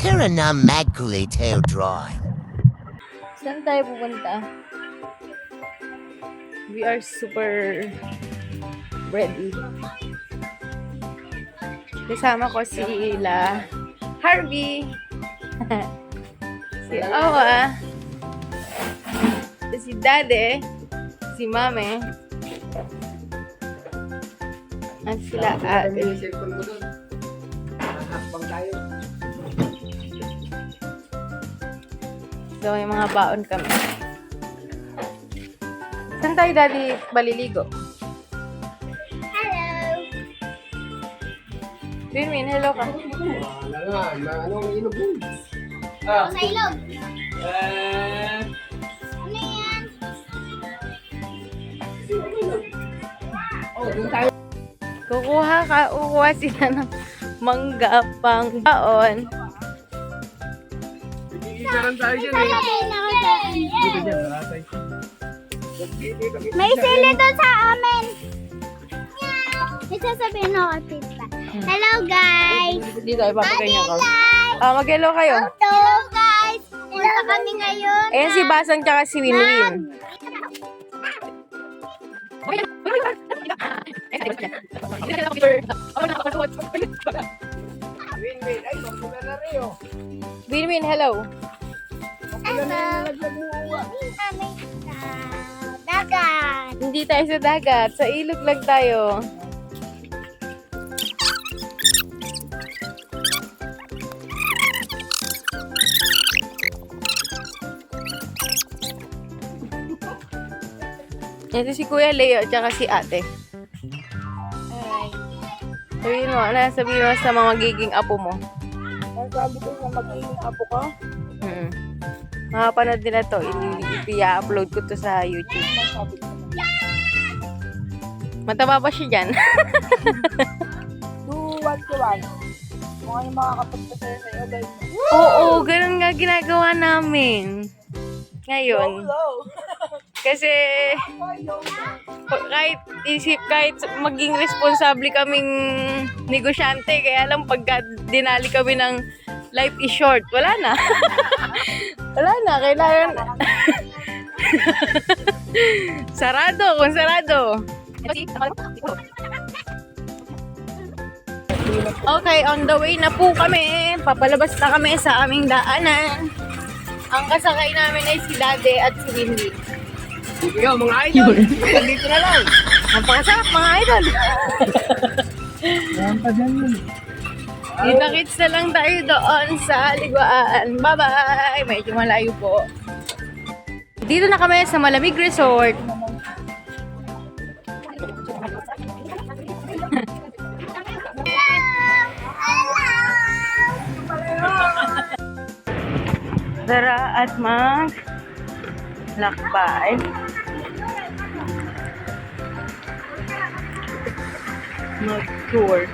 Tara na magkulay tayo drawing. Saan tayo pupunta? We are super ready. Kasama ko sila Harvey, si Awa, si Dade, si Mame, at sila Ate. So, may mga baon kami. Saan tayo, Daddy, maliligo? Hello! Winwin, hello ka. Sa ilog. Ano yan? Kukuha sila ng mangga pang baon. May sili doon sa amin. May sasabihin ako, tita. Hello, guys! Dito, ipapagay niyo ko. Mag-hello kayo. Hello, guys! Punta kami ngayon. Ayan si Basang tsaka si Winwin. Winwin, hello. Dagat. Hindi tayo sa dagat. Sa ilog lang tayo. Ito si Kuya Leo tsaka si Ate. Sabihin mo, ano sabihin mo sa mga magiging apo mo? Sabi ko sa magiging apo ko. Makapanood nila to. I-upload ko to sa YouTube. Mataba pa siya dyan. Do what you want. Kung ano makakapagpasaya sa'yo, guys. Oo, ganun nga ginagawa namin. Ngayon. Kasi kahit maging responsable kaming negosyante, kaya lang pagka dinali kami ng life is short, wala na. Wala na, kailangan sarado, kung sarado. Okay, on the way na po kami. Papalabas na kami sa aming daanan. Ang kasakay namin ay si Dade at si Windy. Yo, mga idol! Dito na lang! Ang pakasarap, mga idol! Yan pa dyan yun. Kita-kits na lang tayo doon sa Liguan. Bye-bye! Medyo malayo po. Dito na kami sa Malamig Resort. Tara at lakbay. Mag-tour.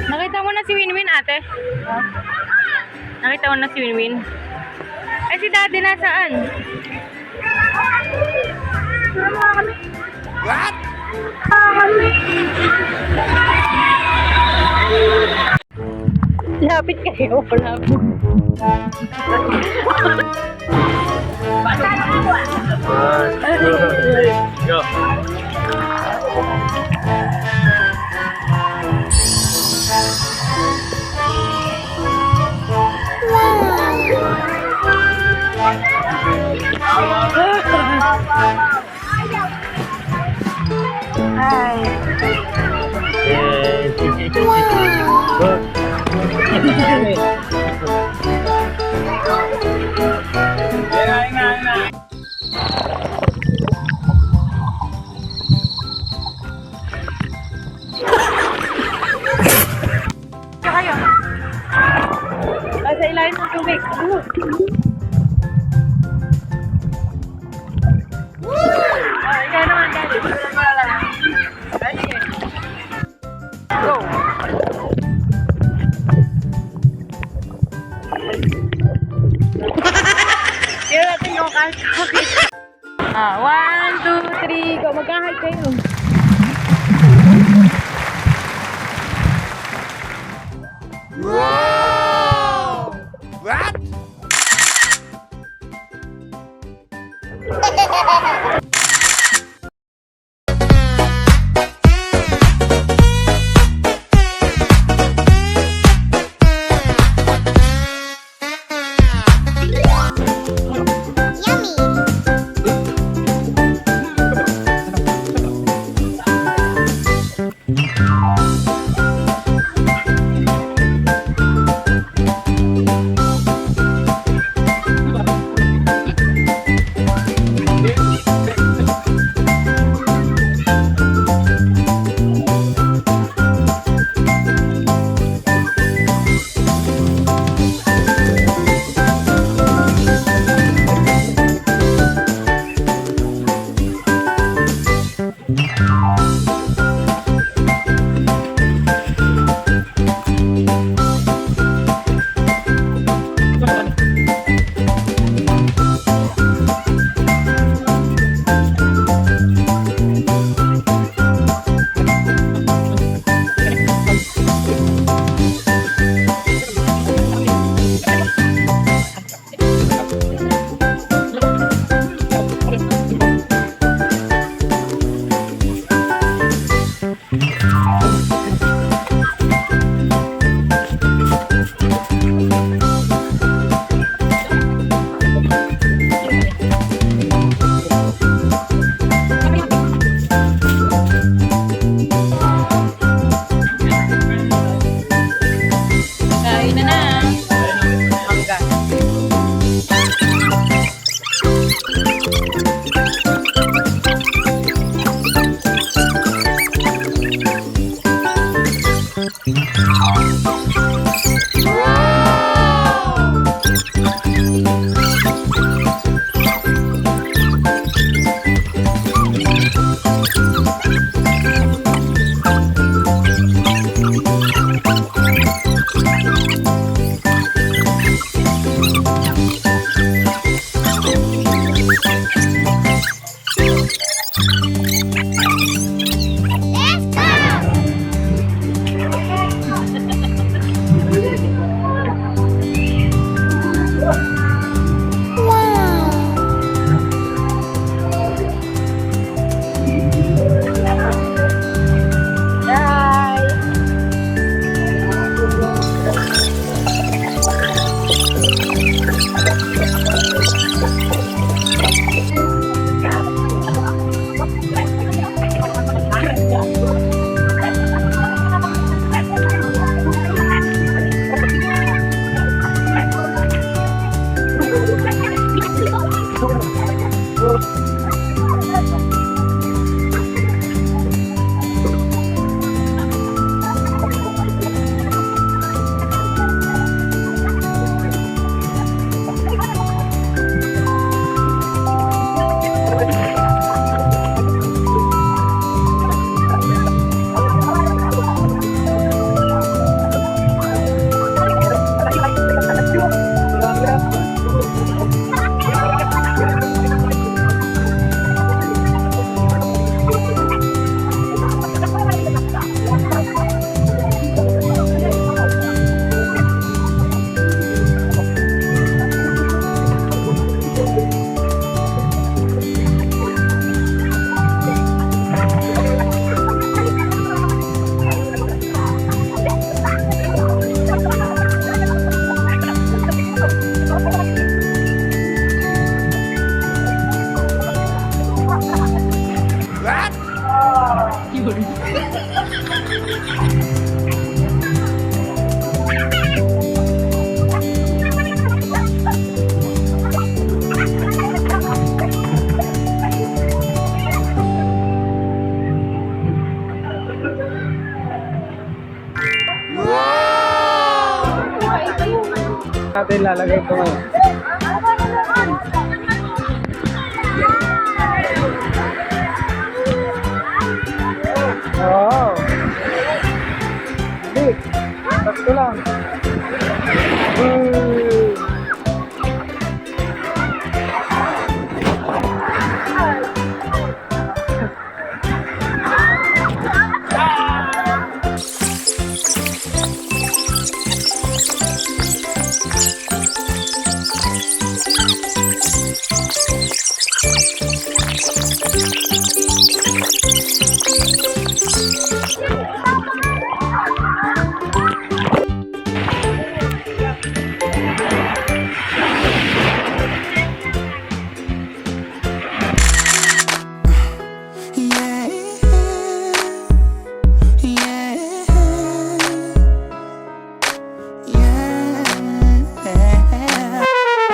Nakita mo na si Winwin, ate? Nakita mo na si Winwin? Ay, si Daddy nasaan? What? Lapit kayo, lapit. Yo. Kayo. Nasa ilalim ng tubig. Ikaw naman, Daddy. Daddy. Go. Tignan natin yung kakakit. 1, 2, 3, go. Mag-kahit kayo. Whoa! What? Natin lalagay ito ngayon. Oo. Hindi. Sakto lang.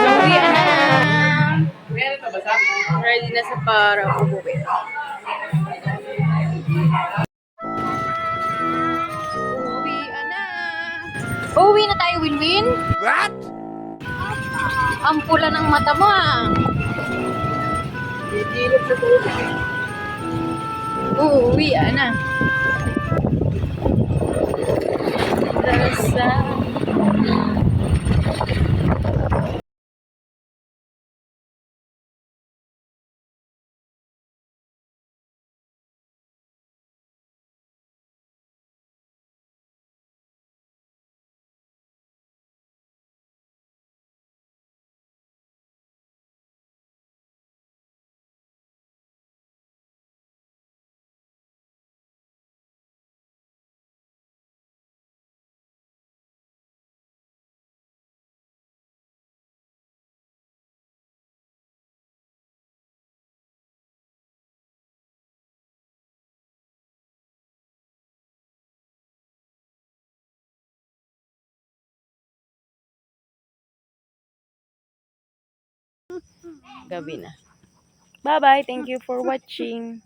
Uwian na. Ready na sa para umuwi. Uwian na. Uwi na tayo, Winwin. What? Ang pula ng mata mo ah. Gigilip sa tubig. Uwian na. Dasa. Gabi na. Bye-bye. Thank you for watching.